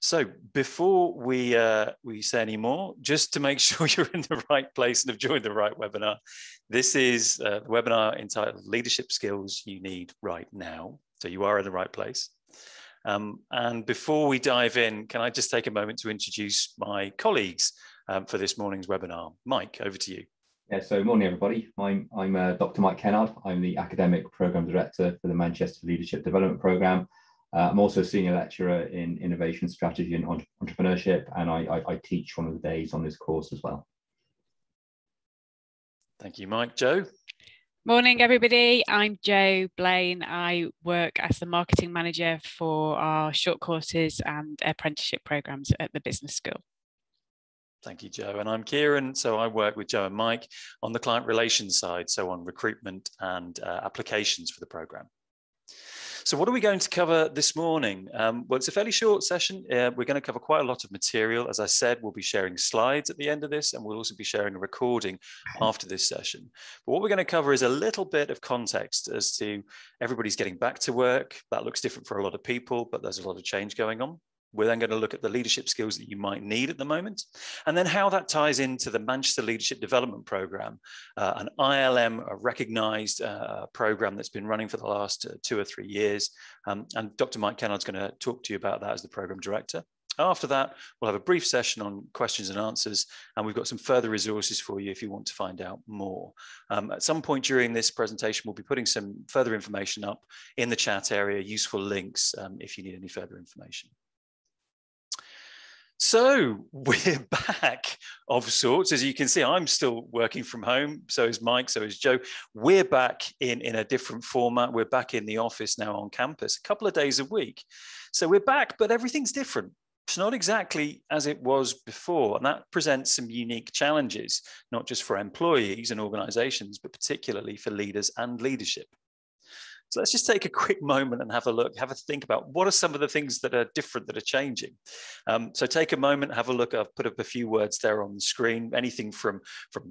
So before we say any more, just to make sure you're in the right place and have joined the right webinar, this is a webinar entitled Leadership Skills You Need Right Now. So you are in the right place. And before we dive in, can I just take a moment to introduce my colleagues for this morning's webinar? Mike, over to you. Yeah, so morning everybody. I'm Dr Mike Kennard. I'm the Academic Programme Director for the Manchester Leadership Development Programme. I'm also a Senior Lecturer in Innovation Strategy and Entrepreneurship, and I teach one of the days on this course as well. Thank you, Mike. Jo? Morning, everybody. I'm Jo Blaine. I work as the Marketing Manager for our short courses and apprenticeship programmes at the Business School. Thank you, Jo. And I'm Kieran. So I work with Jo and Mike on the client relations side, so on recruitment and applications for the programme. So what are we going to cover this morning? Well, it's a fairly short session. We're going to cover quite a lot of material. As I said, we'll be sharing slides at the end of this, and we'll also be sharing a recording after this session. But what we're going to cover is a little bit of context as to everybody's getting back to work. That looks different for a lot of people, but there's a lot of change going on. We're then going to look at the leadership skills that you might need at the moment, and then how that ties into the Manchester Leadership Development Programme, an ILM, a recognised programme that's been running for the last 2 or 3 years. And Dr Mike Kennard's going to talk to you about that as the programme director. After that, we'll have a brief session on questions and answers, and we've got some further resources for you if you want to find out more. At some point during this presentation, we'll be putting some further information up in the chat area, useful links if you need any further information. So we're back of sorts. As you can see, I'm still working from home. So is Mike, so is Jo. We're back in a different format. We're back in the office now on campus a couple of days a week. So we're back, but everything's different. It's not exactly as it was before. And that presents some unique challenges, not just for employees and organizations, but particularly for leaders and leadership. So let's just take a quick moment and have a look, have a think about what are some of the things that are different, that are changing. So take a moment, have a look. I've put up a few words there on the screen. Anything from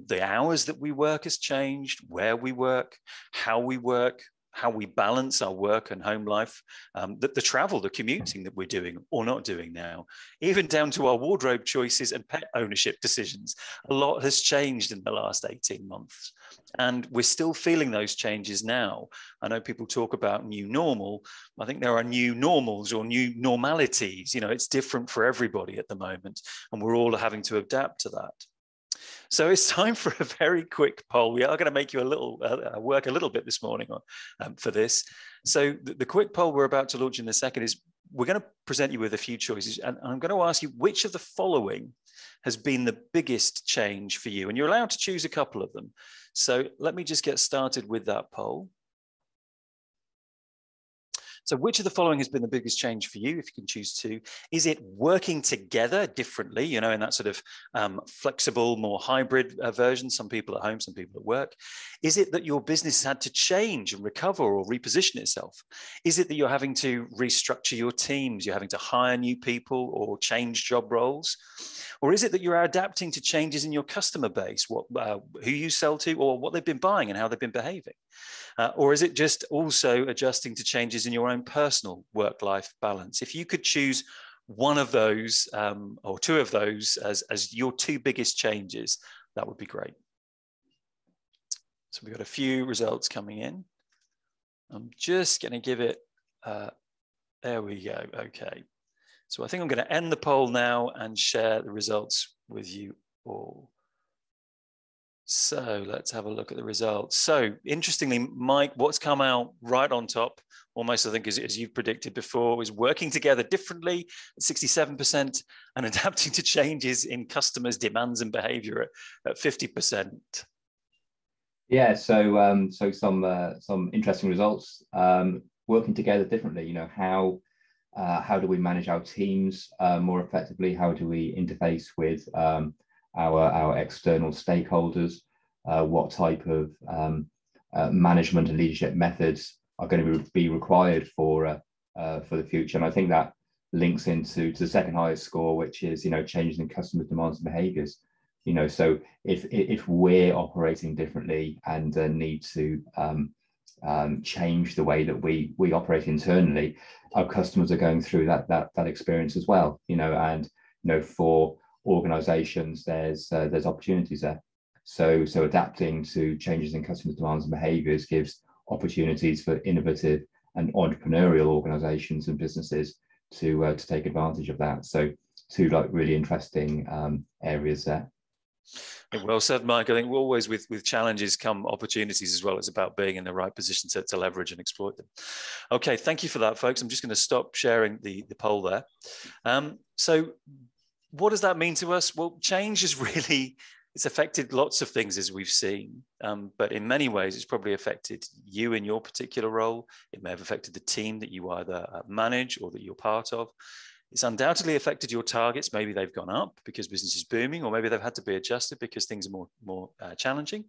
the hours that we work has changed, where we work, how we balance our work and home life, the travel, the commuting that we're doing or not doing now, even down to our wardrobe choices and pet ownership decisions. A lot has changed in the last 18 months. And we're still feeling those changes now. I know people talk about new normal. I think there are new normals or new normalities. You know, it's different for everybody at the moment, and we're all having to adapt to that. So it's time for a very quick poll. We are going to make you a little work a little bit this morning for this. So the quick poll we're about to launch in a second is we're going to present you with a few choices, and I'm going to ask you which of the following has been the biggest change for you, and you're allowed to choose a couple of them. So let me just get started with that poll. So which of the following has been the biggest change for you, if you can choose two? Is it working together differently, you know, in that sort of flexible, more hybrid version, some people at home, some people at work? Is it that your business has had to change and recover or reposition itself? Is it that you're having to restructure your teams, you're having to hire new people or change job roles? Or is it that you're adapting to changes in your customer base, who you sell to or what they've been buying and how they've been behaving? Or is it just also adjusting to changes in your own personal work-life balance? If you could choose one of those or two of those as your two biggest changes, that would be great. So we've got a few results coming in. I'm just going to give it, there we go, okay. So I think I'm going to end the poll now and share the results with you all. So let's have a look at the results. So interestingly, Mike, what's come out right on top, almost I think as you've predicted before, is working together differently at 67% and adapting to changes in customers' demands and behavior at 50%. Yeah, so some interesting results. Working together differently, you know, how do we manage our teams more effectively? How do we interface with our external stakeholders? What type of management and leadership methods are going to be required for the future? And I think that links into the second highest score, which is, you know, changes in customer demands and behaviours. You know, so if we're operating differently and need to change the way that we operate internally, our customers are going through that experience as well. And for organizations, there's opportunities there. So adapting to changes in customers' demands and behaviors gives opportunities for innovative and entrepreneurial organizations and businesses to take advantage of that. So two really interesting areas there. Well said, Mike. I think always with challenges come opportunities as well. It's about being in the right position to leverage and exploit them. Okay, thank you for that, folks. I'm just going to stop sharing the poll there. So what does that mean to us? Well, change is really, it's affected lots of things, as we've seen, but in many ways, it's probably affected you in your particular role. It may have affected the team that you either manage or that you're part of. It's undoubtedly affected your targets. Maybe they've gone up because business is booming, or maybe they've had to be adjusted because things are more challenging.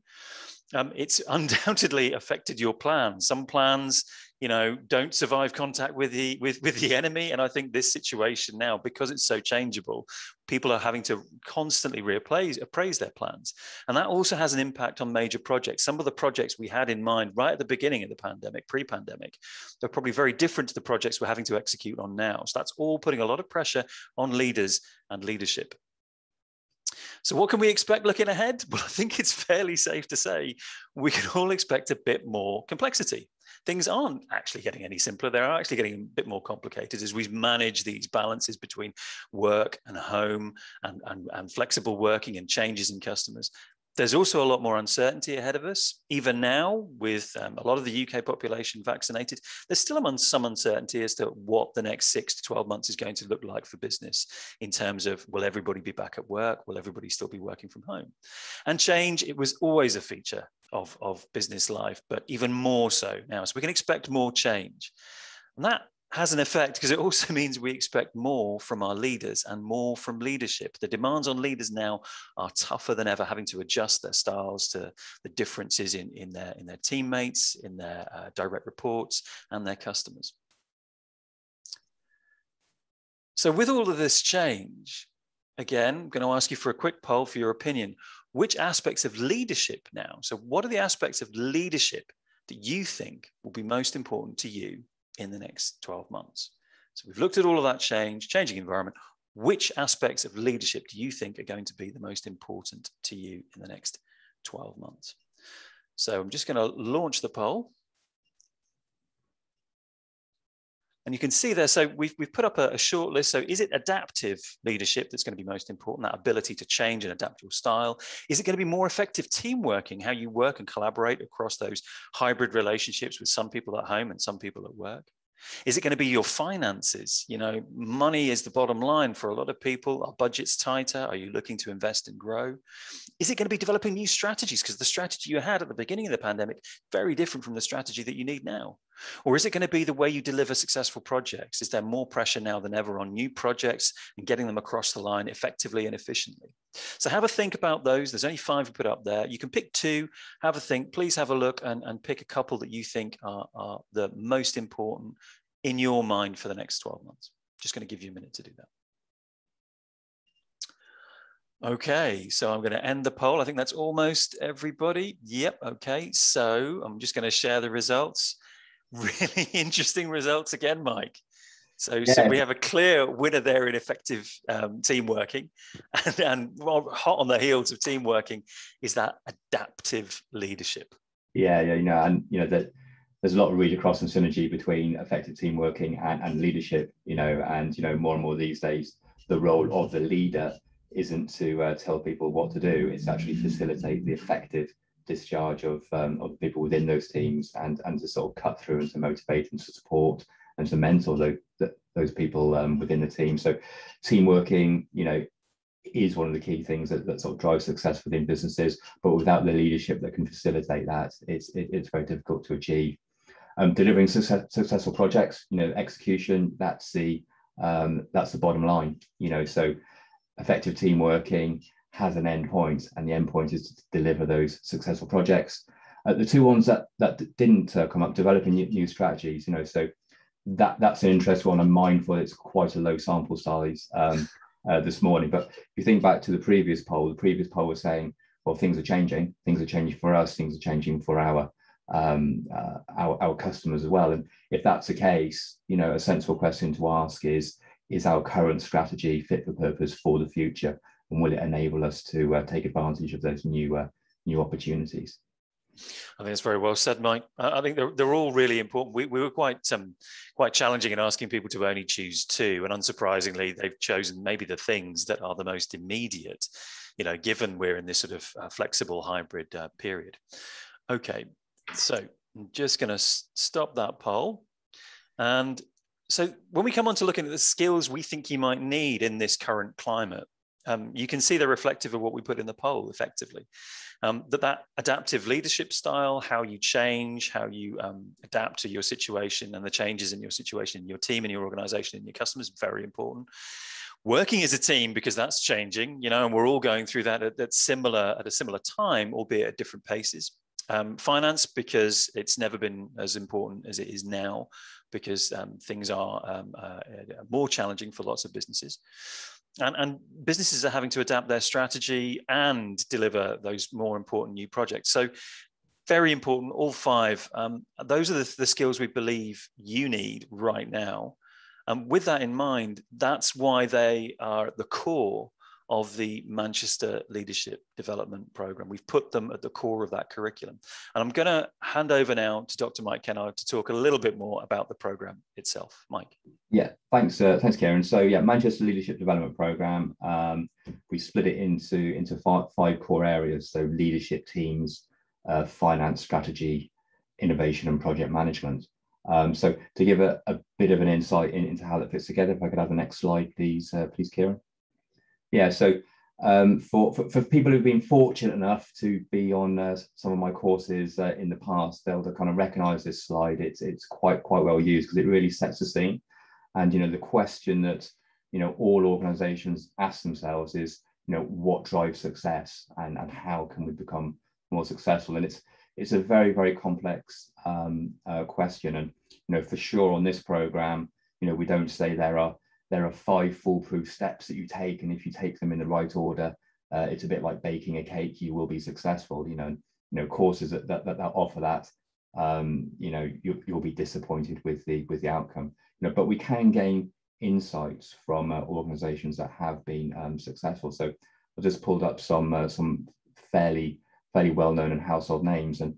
It's undoubtedly affected your plans. Some plans, don't survive contact with the enemy. And I think this situation now, because it's so changeable, people are having to constantly appraise their plans. And that also has an impact on major projects. Some of the projects we had in mind right at the beginning of the pandemic, pre-pandemic, they're probably very different to the projects we're having to execute on now. So that's all putting a lot of pressure on leaders and leadership. So what can we expect looking ahead? Well, I think it's fairly safe to say we can all expect a bit more complexity. Things aren't actually getting any simpler. They're actually getting a bit more complicated as we manage these balances between work and home and flexible working and changes in customers. There's also a lot more uncertainty ahead of us. Even now, with a lot of the UK population vaccinated, there's still some uncertainty as to what the next 6 to 12 months is going to look like for business in terms of, will everybody be back at work? Will everybody still be working from home? And change, it was always a feature of business life, but even more so now. So we can expect more change. And that has an effect because it also means we expect more from our leaders and more from leadership. The demands on leaders now are tougher than ever, having to adjust their styles to the differences in their teammates, in their direct reports and their customers. So with all of this change, again, I'm going to ask you for a quick poll for your opinion. Which aspects of leadership now? So what are the aspects of leadership that you think will be most important to you in the next 12 months? So we've looked at all of that changing environment. Which aspects of leadership do you think are going to be the most important to you in the next 12 months? So I'm just going to launch the poll. And you can see there, so we've put up a short list. So is it adaptive leadership that's going to be most important, that ability to change and adapt your style? Is it going to be more effective team working, how you work and collaborate across those hybrid relationships with some people at home and some people at work? Is it going to be your finances? Money is the bottom line for a lot of people. Are budgets tighter? Are you looking to invest and grow? Is it going to be developing new strategies? Because the strategy you had at the beginning of the pandemic, very different from the strategy that you need now. Or is it going to be the way you deliver successful projects? Is there more pressure now than ever on new projects and getting them across the line effectively and efficiently? So have a think about those. There's only 5 we put up there. You can pick 2, have a think. Please have a look and pick a couple that you think are the most important in your mind for the next 12 months. Just going to give you a minute to do that. Okay, so I'm going to end the poll. I think that's almost everybody. Yep, okay. So I'm just going to share the results. Really interesting results again, Mike. So we have a clear winner there in effective team working, and hot on the heels of team working is that adaptive leadership. Yeah, and that there's a lot of read across and synergy between effective team working and leadership. And more and more these days, the role of the leader isn't to tell people what to do; it's actually facilitate the effective discharge of people within those teams and to sort of cut through and to motivate and to support and to mentor those people within the team. So team working, is one of the key things that sort of drives success within businesses, but without the leadership that can facilitate that, it's very difficult to achieve. Delivering successful projects, execution, that's the bottom line. So effective team working has an end point, and the end point is to deliver those successful projects. The 2 ones that didn't come up, developing new strategies, so that's an interesting one. I'm mindful it's quite a low sample size this morning, but if you think back to the previous poll was saying, well, things are changing for us, things are changing for our our customers as well. And if that's the case, you know, a sensible question to ask is our current strategy fit for purpose for the future, and will it enable us to take advantage of those new opportunities? I think it's very well said, Mike. I think they're all really important. We were quite challenging in asking people to only choose two, and unsurprisingly, they've chosen maybe the things that are the most immediate, you know, given we're in this sort of flexible hybrid period. Okay, so I'm just going to stop that poll. And so when we come on to looking at the skills we think you might need in this current climate, you can see they're reflective of what we put in the poll effectively. That adaptive leadership style, how you change, how you adapt to your situation and the changes in your situation, in your team, in your organization, in your customers, very important. Working as a team, because that's changing, you know, and we're all going through that at a similar time, albeit at different paces. Finance, because it's never been as important as it is now, because things are more challenging for lots of businesses. And businesses are having to adapt their strategy and deliver those more important new projects. So very important, all five. Those are the skills we believe you need right now. With that in mind, that's why they are at the core of the Manchester Leadership Development Programme. We've put them at the core of that curriculum. And I'm going to hand over now to Dr. Mike Kennard to talk a little bit more about the programme itself. Mike. Yeah, thanks, Kieran. So yeah, Manchester Leadership Development Programme, we split it into five core areas. So leadership teams, finance, strategy, innovation, and project management. So to give a bit of an insight into how that fits together, if I could have the next slide, please, Kieran. Yeah, so for people who've been fortunate enough to be on some of my courses in the past, they'll kind of recognise this slide. It's quite well used because it really sets the scene. And you know, the question that all organisations ask themselves is, what drives success, and how can we become more successful? And it's a very complex question. And for sure on this programme, we don't say there are 5 foolproof steps that you take, and if you take them in the right order, it's a bit like baking a cake, you will be successful. Courses that offer that, you'll be disappointed with the outcome. But we can gain insights from organisations that have been successful. So I just pulled up some fairly well-known and household names, and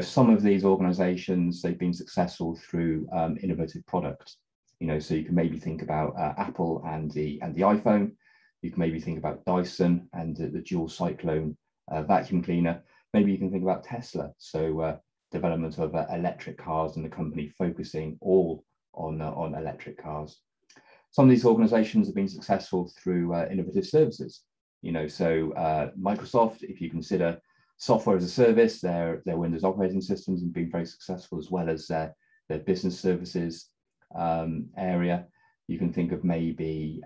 some of these organisations, they've been successful through innovative products. So you can maybe think about Apple and the iPhone. You can maybe think about Dyson and the dual cyclone vacuum cleaner. Maybe you can think about Tesla. So development of electric cars, and the company focusing all on electric cars. Some of these organizations have been successful through innovative services. So Microsoft, if you consider software as a service, their Windows operating systems have been very successful, as well as their business services area. You can think of maybe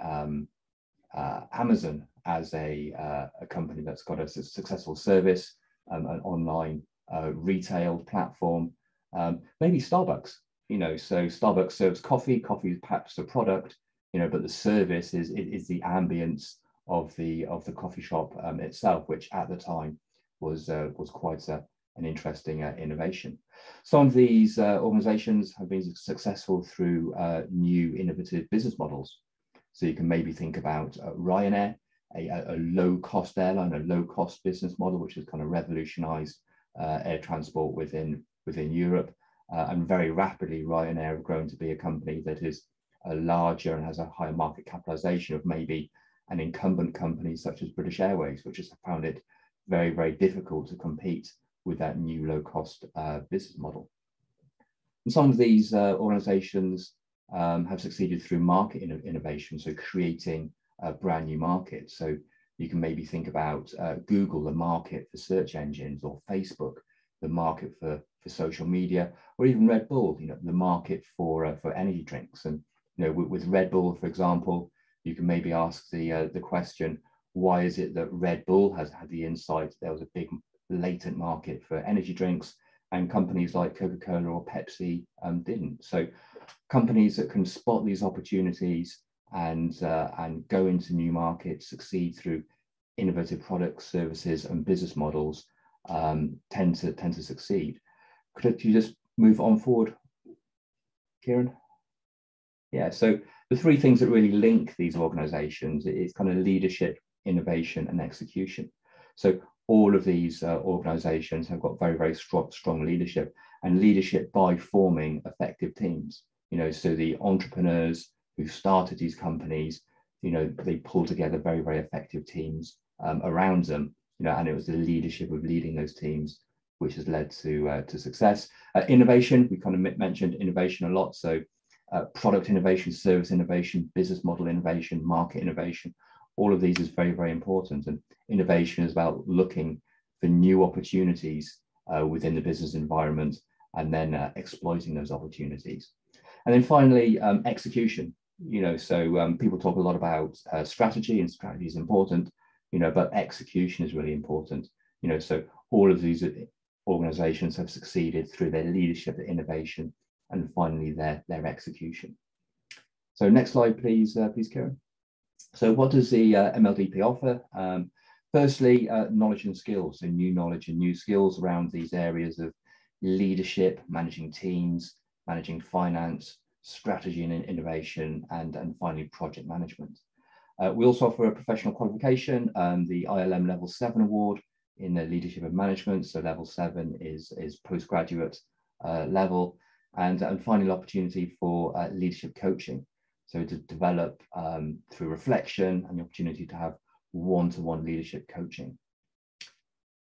Amazon as a company that's got a successful service, an online retail platform. Maybe Starbucks. So Starbucks serves coffee. Coffee is perhaps a product, but the service is the ambience of the coffee shop itself, which at the time was quite an interesting innovation. Some of these organizations have been successful through new innovative business models. So you can maybe think about Ryanair, a low-cost airline, a low-cost business model, which has kind of revolutionized air transport within Europe. And very rapidly, Ryanair have grown to be a company that is larger and has a higher market capitalization of maybe an incumbent company such as British Airways, which has found it very difficult to compete with that new low-cost business model. And some of these organizations have succeeded through market innovation, so creating a brand new market. So you can maybe think about Google, the market for search engines, or Facebook, the market for social media, or even Red Bull, the market for energy drinks. And with Red Bull, for example, you can maybe ask the question, why is it that Red Bull has had the insight there was a big latent market for energy drinks, and companies like Coca-Cola or Pepsi didn't? So companies that can spot these opportunities and go into new markets, succeed through innovative products, services, and business models, tend to succeed. could you just move on forward, Kieran? Yeah, so the three things that really link these organizations is kind of leadership, innovation, and execution. So all of these organizations have got very, very strong leadership, and leadership by forming effective teams. You know, so the entrepreneurs who started these companies, you know, they pull together very, very effective teams around them, you know, and it was the leadership of leading those teams which has led to success. Innovation, we kind of mentioned innovation a lot. So product innovation, service innovation, business model innovation, market innovation, all of these is very, very important. And innovation is about looking for new opportunities within the business environment and then exploiting those opportunities. And then finally, execution. You know, so people talk a lot about strategy, and strategy is important, you know, but execution is really important. You know, so all of these organizations have succeeded through their leadership, their innovation, and finally their execution. So next slide, please, Karen. So what does the MLDP offer? Firstly, knowledge and skills, so new knowledge and new skills around these areas of leadership, managing teams, managing finance, strategy and innovation, and finally project management. We also offer a professional qualification, the ILM Level 7 award in the leadership and management. So level 7 is postgraduate level, and finally opportunity for leadership coaching. So to develop through reflection and the opportunity to have one-to-one leadership coaching.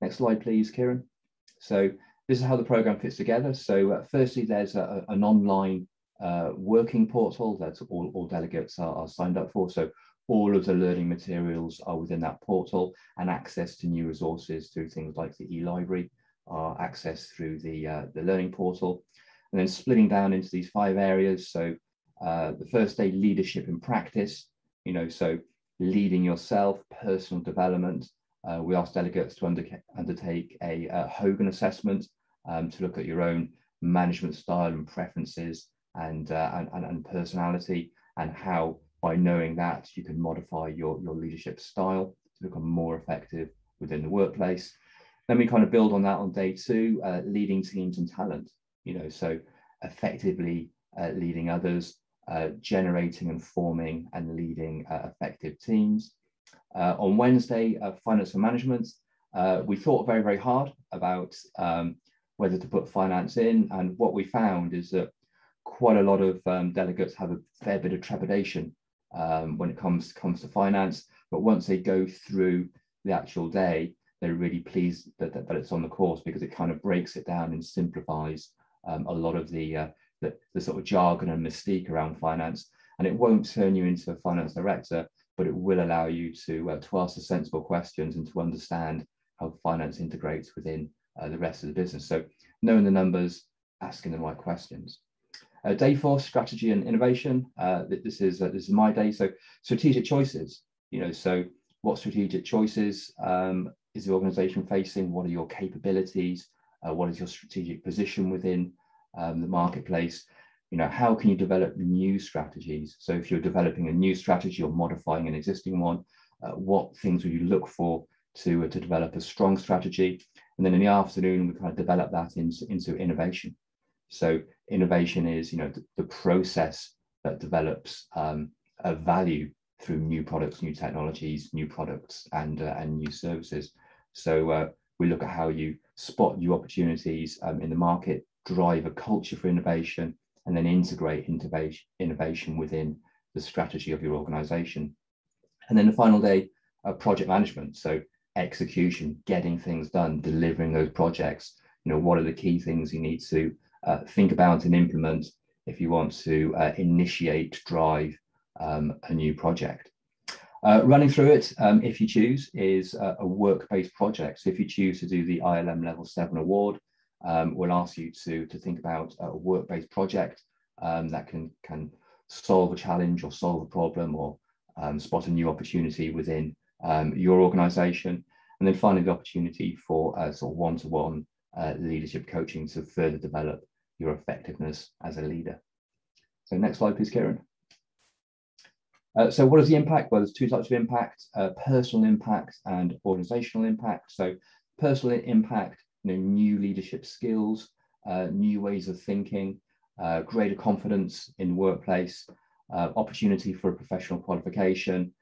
Next slide, please, Kieran. So this is how the program fits together. So firstly, there's an online working portal that all delegates are signed up for. So all of the learning materials are within that portal, and access to new resources through things like the e-library are accessed through the learning portal. And then splitting down into these 5 areas. So the first day, leadership in practice, you know, so leading yourself, personal development. We ask delegates to undertake a Hogan assessment to look at your own management style and preferences and personality, and how by knowing that you can modify your leadership style to become more effective within the workplace. Then we kind of build on that on day 2, leading teams and talent, you know, so effectively leading others, generating and forming and leading effective teams. On Wednesday, finance and management, we thought very, very hard about whether to put finance in, and what we found is that quite a lot of delegates have a fair bit of trepidation when it comes to finance, but once they go through the actual day, they're really pleased that it's on the course, because it kind of breaks it down and simplifies a lot of the sort of jargon and mystique around finance. And it won't turn you into a finance director, but it will allow you to ask the sensible questions and to understand how finance integrates within the rest of the business. So knowing the numbers, asking the right questions. Day 4, strategy and innovation. This is my day. So strategic choices. You know, so what strategic choices is the organization facing? What are your capabilities? What is your strategic position within the marketplace? You know, how can you develop new strategies? So if you're developing a new strategy or modifying an existing one, what things would you look for to develop a strong strategy? And then in the afternoon, we kind of develop that into innovation. So innovation is, you know, the process that develops a value through new products, new technologies, new products, and new services. So we look at how you spot new opportunities in the market, drive a culture for innovation, and then integrate innovation within the strategy of your organization. And then the final day, project management. So execution, getting things done, delivering those projects. You know, what are the key things you need to think about and implement if you want to initiate, drive a new project. Running through it, if you choose, is a work-based project. So if you choose to do the ILM Level 7 award, we'll ask you to think about a work-based project that can solve a challenge or solve a problem or spot a new opportunity within your organization. And then finally, the opportunity for sort of one-to-one leadership coaching to further develop your effectiveness as a leader. So next slide, please, Kieran. So what is the impact? Well, there's 2 types of impact, personal impact and organizational impact. So personal impact, you know, new leadership skills, new ways of thinking, greater confidence in the workplace, opportunity for a professional qualification.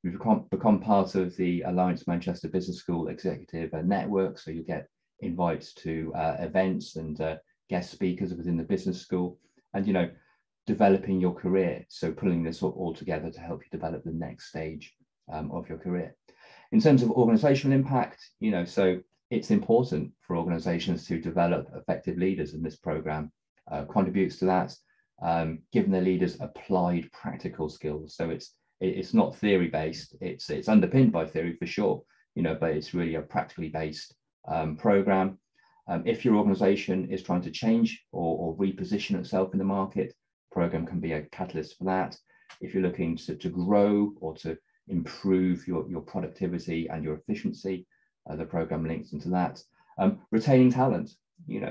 We've become part of the Alliance Manchester Business School Executive Network, so you get invites to events and guest speakers within the business school, and developing your career. So pulling this all together to help you develop the next stage of your career. In terms of organisational impact, so it's important for organisations to develop effective leaders, and this programme contributes to that, giving their leaders applied practical skills. So it's not theory based, it's underpinned by theory for sure, but it's really a practically based programme. If your organisation is trying to change or reposition itself in the market, program can be a catalyst for that. If you're looking to grow or to improve your productivity and your efficiency, the program links into that. Retaining talent,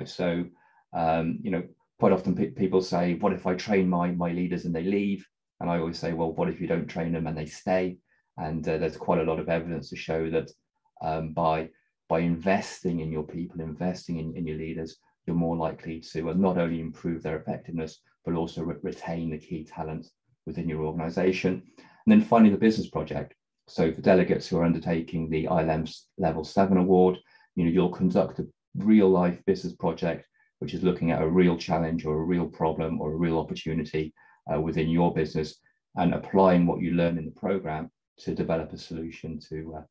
so quite often people say, what if I train my leaders and they leave? And I always say, well, what if you don't train them and they stay? And there's quite a lot of evidence to show that by investing in your people, investing in your leaders, you're more likely to not only improve their effectiveness, but also retain the key talent within your organization. And then finally, the business project. So for delegates who are undertaking the ILM's Level 7 award, you'll conduct a real life business project, which is looking at a real challenge or a real problem or a real opportunity within your business, and applying what you learn in the program to develop a solution to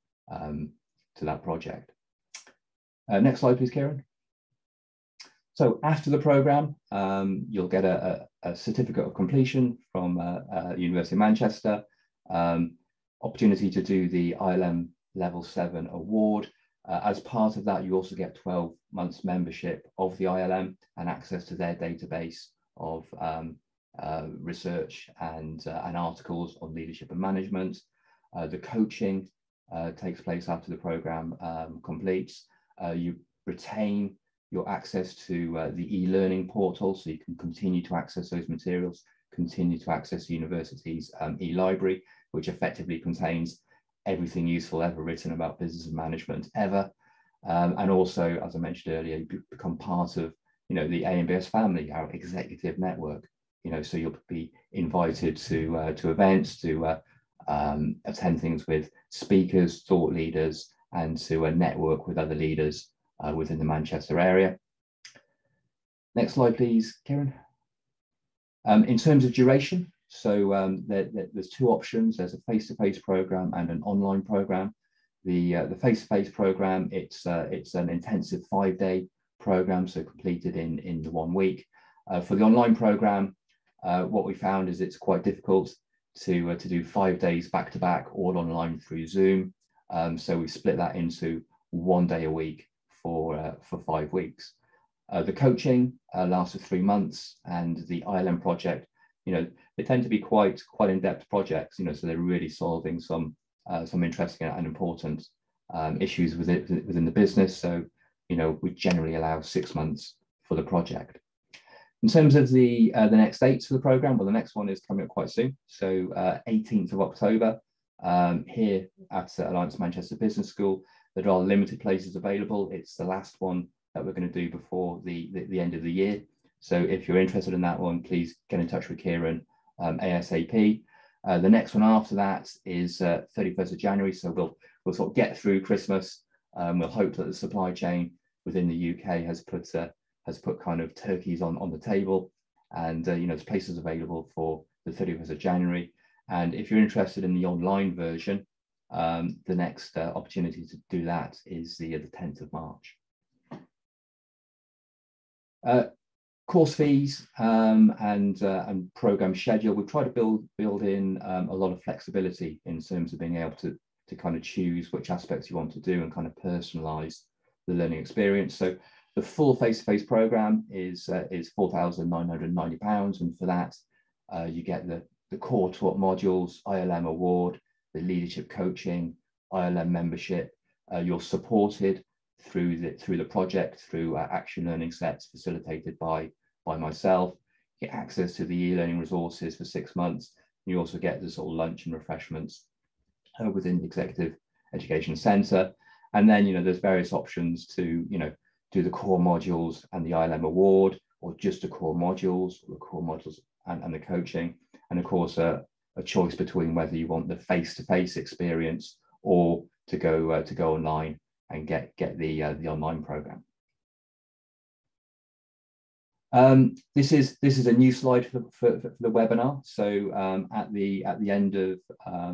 that project. Next slide, please, Kieran. So after the program, you'll get a certificate of completion from University of Manchester, opportunity to do the ILM Level 7 award. As part of that, you also get 12 months membership of the ILM and access to their database of research and articles on leadership and management. The coaching takes place after the program completes. You retain your access to the e-learning portal, so you can continue to access those materials, continue to access the university's e-library, which effectively contains everything useful ever written about business and management ever. And also, as I mentioned earlier, you become part of the AMBS family, our executive network. So you'll be invited to events, to attend things with speakers, thought leaders, and to network with other leaders within the Manchester area. Next slide, please, Kieran. In terms of duration, so there's two options. There's a face-to-face program and an online program. The face-to-face program, it's an intensive 5-day program, so completed in the 1 week. For the online program, what we found is it's quite difficult to do 5 days back to back, all online through Zoom. So we split that into 1 day a week for 5 weeks. The coaching lasts for 3 months, and the ILM project, they tend to be quite in-depth projects, so they're really solving some interesting and important issues within the business. So, we generally allow 6 months for the project. In terms of the next dates for the program, well, the next one is coming up quite soon. So 18th of October, here at Alliance Manchester Business School. There are limited places available. It's the last one that we're going to do before the end of the year. So if you're interested in that one, please get in touch with Kieran ASAP. The next one after that is 31st of January. So we'll sort of get through Christmas. We'll hope that the supply chain within the UK has put kind of turkeys on the table, and there's places available for the 31st of January. And if you're interested in the online version, the next opportunity to do that is the 10th of March. Course fees and program schedule. We've tried to build in a lot of flexibility in terms of being able to kind of choose which aspects you want to do and kind of personalize the learning experience. So the full face-to-face program is £4,990, and for that you get the core taught modules, ILM award, the leadership coaching, ILM membership. You're supported through the project through action learning sets facilitated by myself. You get access to the e-learning resources for 6 months. You also get the sort of lunch and refreshments within the Executive Education Centre. And then there's various options to do the core modules and the ILM award, or just the core modules, and the coaching. And of course, a choice between whether you want the face-to-face experience or to go online and get the online program. This is a new slide for the webinar. So at the end of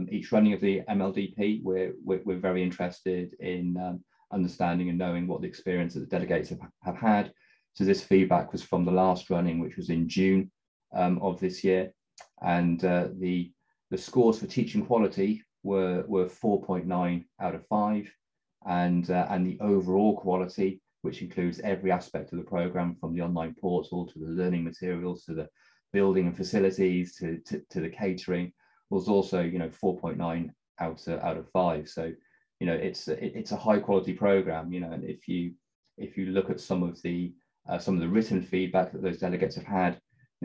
each running of the MLDP, we're very interested in understanding and knowing what the experience that the delegates have had. So this feedback was from the last running, which was in June of this year, and the scores for teaching quality were 4.9 out of 5, and the overall quality, which includes every aspect of the program, from the online portal to the learning materials to the building and facilities to the catering, was also 4.9 out of 5. So it's a high quality program. And if you look at some of the written feedback that those delegates have had,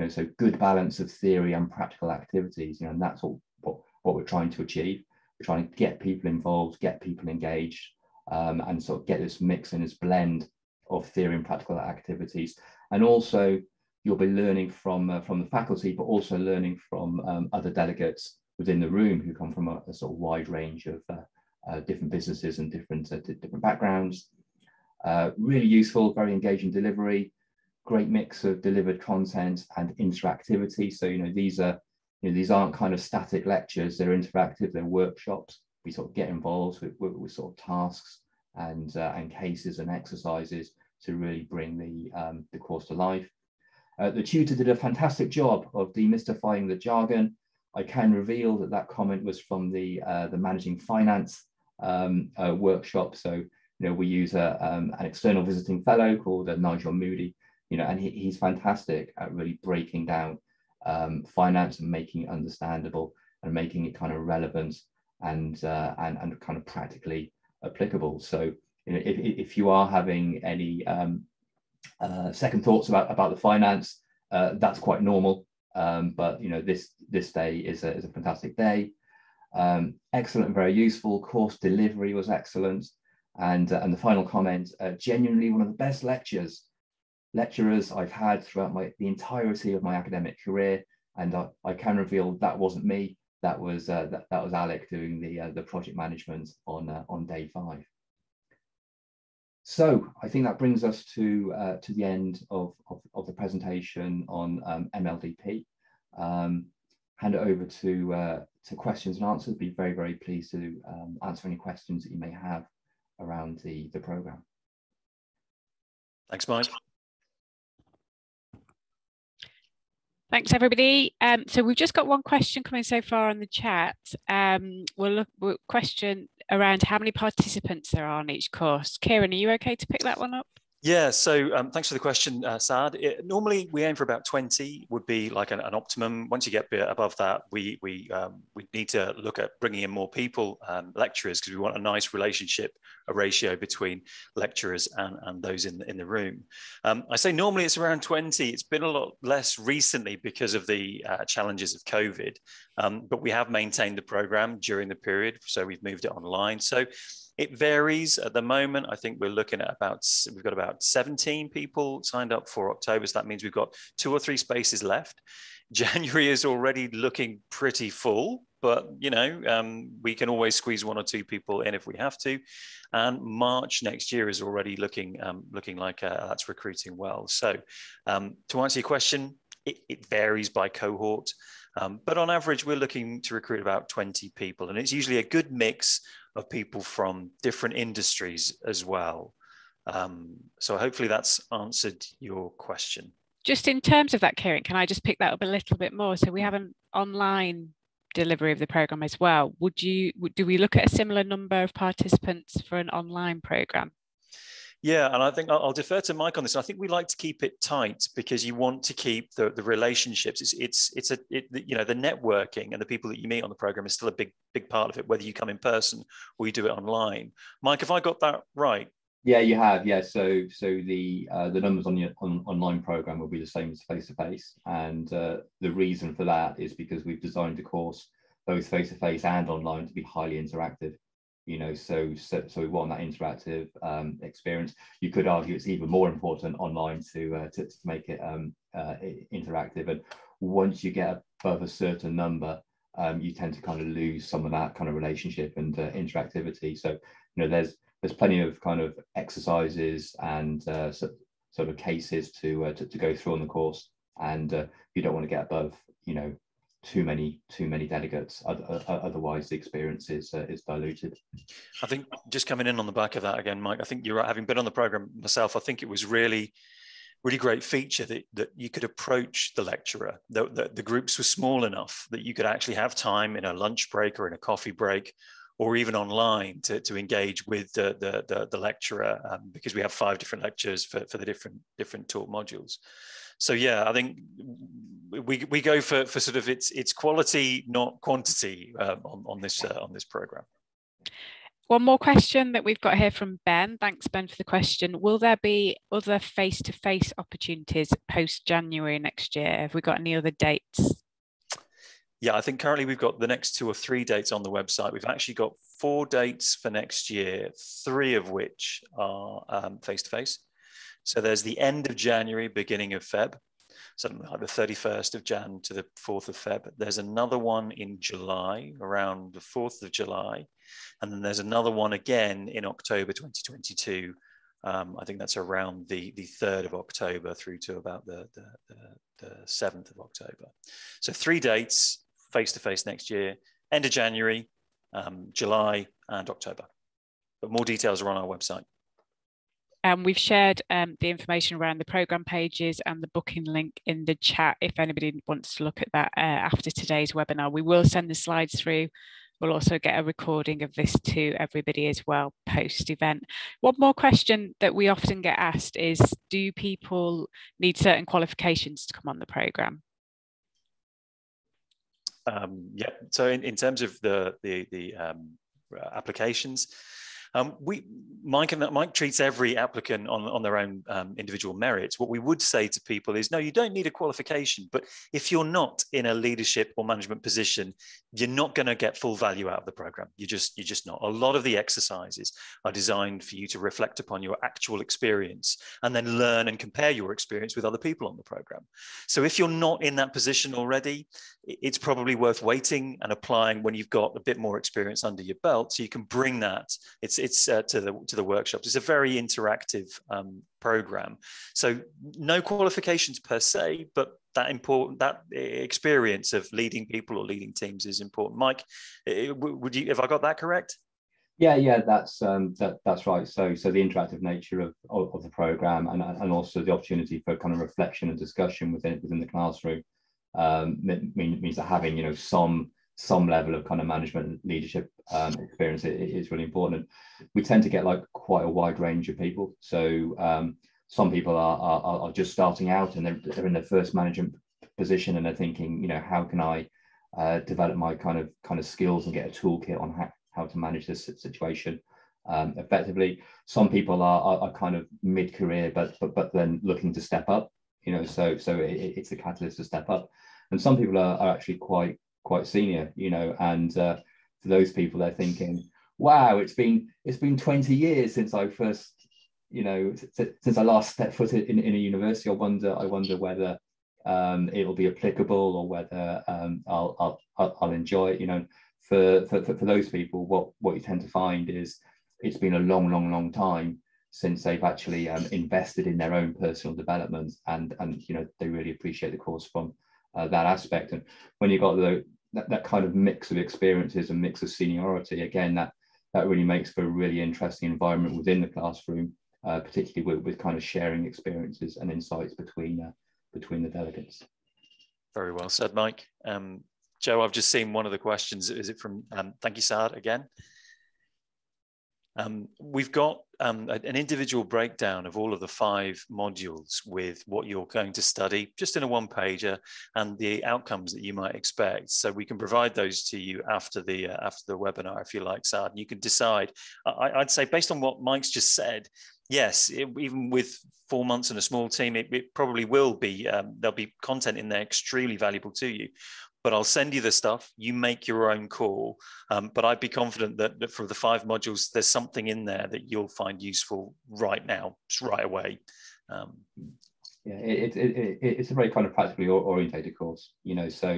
so good balance of theory and practical activities, and that's what we're trying to achieve. We're trying to get people involved, get people engaged, and sort of get this mix and this blend of theory and practical activities. And also you'll be learning from the faculty, but also learning from other delegates within the room who come from a sort of wide range of different businesses and different backgrounds. Really useful, very engaging delivery, great mix of delivered content and interactivity. So these aren't kind of static lectures, they're interactive, they're workshops. We sort of get involved with sort of tasks and cases and exercises to really bring the course to life. The tutor did a fantastic job of demystifying the jargon. I can reveal that comment was from the managing finance workshop. So we use an external visiting fellow called Nigel Moody, and he's fantastic at really breaking down finance and making it understandable and making it kind of relevant and kind of practically applicable. So if you are having any second thoughts about the finance, that's quite normal. But this day is a fantastic day. Excellent and very useful. Course delivery was excellent. And the final comment, genuinely one of the best lecturers I've had throughout the entirety of my academic career. And I can reveal that wasn't me. That was Alec doing the project management on day 5. So I think that brings us to the end of the presentation on MLDP. Hand it over to questions and answers. Be very, very pleased to answer any questions that you may have around the program. Thanks, Mike. Thanks, everybody. So we've just got one question coming so far on the chat. We'll question around how many participants there are on each course. Kieran, are you okay to pick that one up? Yeah, so thanks for the question, Saad. Normally we aim for about 20 would be like an optimum. Once you get above that, we need to look at bringing in more people, lecturers, because we want a nice relationship, a ratio between lecturers and those in the room. I say normally it's around 20. It's been a lot less recently because of the challenges of COVID, but we have maintained the program during the period, so we've moved it online. So it varies. At the moment, I think we're looking at we've got about 17 people signed up for October. So that means we've got 2 or 3 spaces left. January is already looking pretty full, but we can always squeeze 1 or 2 people in if we have to. And March next year is already looking like that's recruiting well. So to answer your question, it varies by cohort. But on average, we're looking to recruit about 20 people. And it's usually a good mix of people from different industries as well. So hopefully that's answered your question. Just in terms of that, Kieran, can I just pick that up a little bit more? So we have an online delivery of the program as well. Do we look at a similar number of participants for an online program? Yeah, and I think I'll defer to Mike on this. I think we like to keep it tight because you want to keep the relationships. The networking and the people that you meet on the program is still a big part of it, whether you come in person or you do it online. Mike, have I got that right? Yeah, you have. Yeah, so the numbers on your online program will be the same as face-to-face, and the reason for that is because we've designed the course both face-to-face and online to be highly interactive. you know, so we want that interactive experience. You could argue it's even more important online to make it interactive. And once you get above a certain number, you tend to kind of lose some of that kind of relationship and interactivity. So, you know, there's plenty of kind of exercises and sort of cases to go through on the course, and you don't want to get above, you know, too many delegates, otherwise the experience is diluted. I think just coming in on the back of that again, Mike, I think you're right. Having been on the program myself, I think it was really great feature that you could approach the lecturer. The groups were small enough that you could actually have time in a lunch break or in a coffee break, or even online to engage with the lecturer, because we have 5 different lectures for the different talk modules. So yeah, I think we go for sort of it's quality, not quantity, on this program. One more question that we've got here from Ben. Thanks, Ben, for the question. Will there be other face-to-face opportunities post-January next year? Have we got any other dates? Yeah, I think currently we've got the next 2 or 3 dates on the website. We've actually got 4 dates for next year, 3 of which are face-to-face. So there's the end of January, beginning of Feb, something like the 31st of Jan to the 4th of Feb. There's another one in July, around the 4th of July. And then there's another one again in October 2022. I think that's around the 3rd of October through to about the 7th of October. So 3 dates, face-to-face next year, end of January, July and October. But more details are on our website. We've shared the information around the programme pages and the booking link in the chat if anybody wants to look at that after today's webinar. We will send the slides through. We'll also get a recording of this to everybody as well post-event. One more question that we often get asked is, do people need certain qualifications to come on the programme? Yeah, so in terms of the applications, Mike treats every applicant on their own individual merits. What we would say to people is, no, you don't need a qualification, but if you're not in a leadership or management position, you're not going to get full value out of the program. You're just not. A lot of the exercises are designed for you to reflect upon your actual experience and then learn and compare your experience with other people on the program. So if you're not in that position already, it's probably worth waiting and applying when you've got a bit more experience under your belt, so you can bring that. It's to the workshops. It's a very interactive program. So no qualifications per se, but that experience of leading people or leading teams is important. Mike, have I got that correct? Yeah, that's right. So the interactive nature of the program and also the opportunity for kind of reflection and discussion within the classroom means that having, you know, some level of kind of management leadership experience is really important. We tend to get like quite a wide range of people. So some people are just starting out and they're in their first management position and they're thinking, you know, how can I develop my kind of skills and get a toolkit on how to manage this situation effectively. Some people are kind of mid-career, but then looking to step up, you know, so it's the catalyst to step up. And some people are actually quite senior, you know, and for those people, they're thinking, wow, it's been 20 years since I first, you know, since I last stepped foot in a university. I wonder whether it'll be applicable or whether I'll enjoy it, you know. For those people, what you tend to find is it's been a long time since they've actually invested in their own personal development, and you know, they really appreciate the course from that aspect. And when you've got that kind of mix of experiences and mix of seniority, again, that really makes for a really interesting environment within the classroom, particularly with kind of sharing experiences and insights between the delegates. Very well said, Mike. Joe, I've just seen one of the questions. Is it from, thank you, Saad, again. We've got an individual breakdown of all of the 5 modules with what you're going to study, just in a one-pager, and the outcomes that you might expect. So we can provide those to you after the webinar, if you like, Saad. And you can decide. I'd say, based on what Mike's just said, yes, even with 4 months and a small team, it probably will be, there'll be content in there extremely valuable to you. but I'll send you the stuff. You make your own call. But I'd be confident that for the 5 modules, there's something in there that you'll find useful right now, just right away. Yeah, it's a very kind of practically orientated course, you know. So,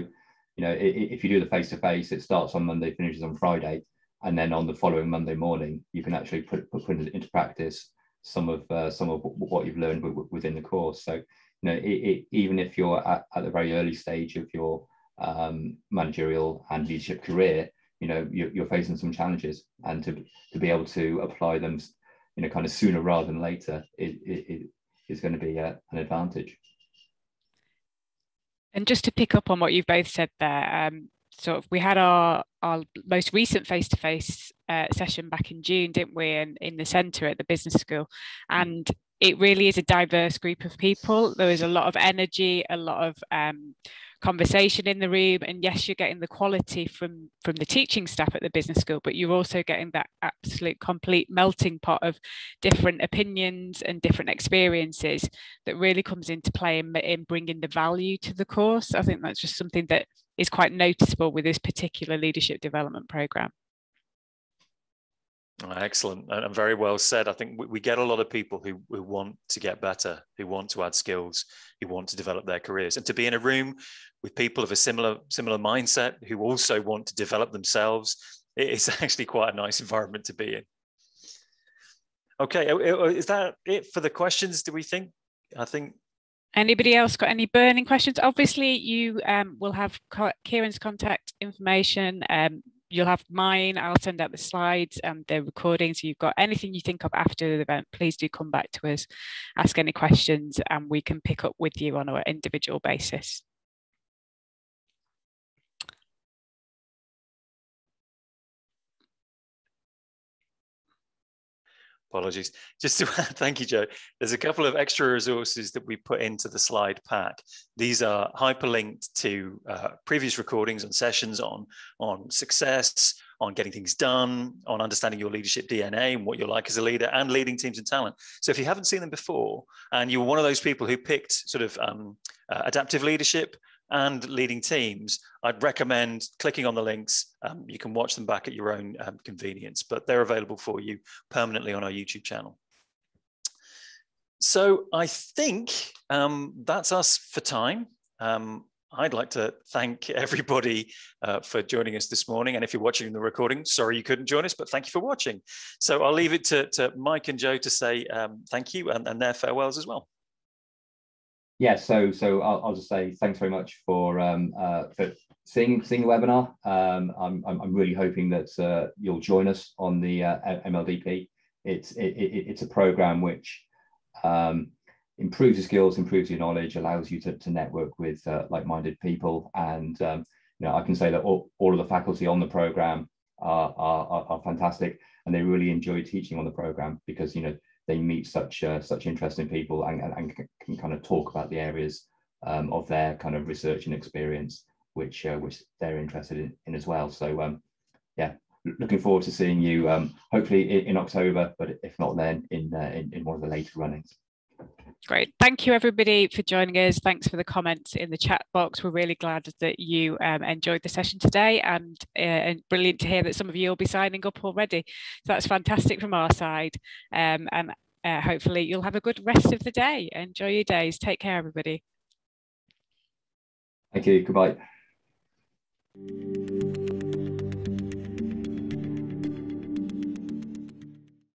you know, if you do the face-to-face, it starts on Monday, finishes on Friday, and then on the following Monday morning, you can actually put into practice some of what you've learned within the course. So, you know, even if you're at the very early stage of your managerial and leadership career, you know, you're facing some challenges, and to be able to apply them, you know, kind of sooner rather than later is going to be an advantage. And just to pick up on what you've both said there, sort of we had our most recent face-to-face session back in June, didn't we, in the centre at the business school, and it really is a diverse group of people. There is a lot of energy, a lot of conversation in the room, and yes, you're getting the quality from the teaching staff at the business school, but you're also getting that absolute complete melting pot of different opinions and different experiences that really comes into play in bringing the value to the course. I think that's just something that is quite noticeable with this particular leadership development program. Excellent, and very well said. I think we get a lot of people who want to get better, who want to add skills, who want to develop their careers, and to be in a room with people of a similar mindset who also want to develop themselves, it's actually quite a nice environment to be in. Okay, is that it for the questions, do we think? I think. Anybody else got any burning questions? Obviously, you will have Kieran's contact information. You'll have mine. I'll send out the slides and the recording. So you've got anything you think of after the event, please do come back to us, ask any questions, and we can pick up with you on an individual basis. Apologies. Just to thank you, Joe. There's a couple of extra resources that we put into the slide pack. These are hyperlinked to previous recordings and sessions on success, on getting things done, on understanding your leadership DNA and what you're like as a leader, and leading teams and talent. So if you haven't seen them before, and you were one of those people who picked sort of adaptive leadership and leading teams, I'd recommend clicking on the links. You can watch them back at your own convenience, but they're available for you permanently on our YouTube channel. So I think that's us for time. I'd like to thank everybody for joining us this morning. And if you're watching the recording, sorry you couldn't join us, but thank you for watching. So I'll leave it to Mike and Joe to say thank you and their farewells as well. Yeah, so I'll just say thanks very much for seeing the webinar. I'm really hoping that you'll join us on the MLDP. It's a program which improves your skills, improves your knowledge, allows you to network with like-minded people, and you know, I can say that all of the faculty on the program are fantastic, and they really enjoy teaching on the program because, you know, they meet such interesting people and can kind of talk about the areas of their kind of research and experience which they're interested in as well. So yeah, looking forward to seeing you hopefully in October, but if not then in one of the later runnings. Great. Thank you, everybody, for joining us. Thanks for the comments in the chat box. We're really glad that you enjoyed the session today, and brilliant to hear that some of you will be signing up already. So that's fantastic from our side. And hopefully you'll have a good rest of the day. Enjoy your days. Take care, everybody. Thank you. Goodbye.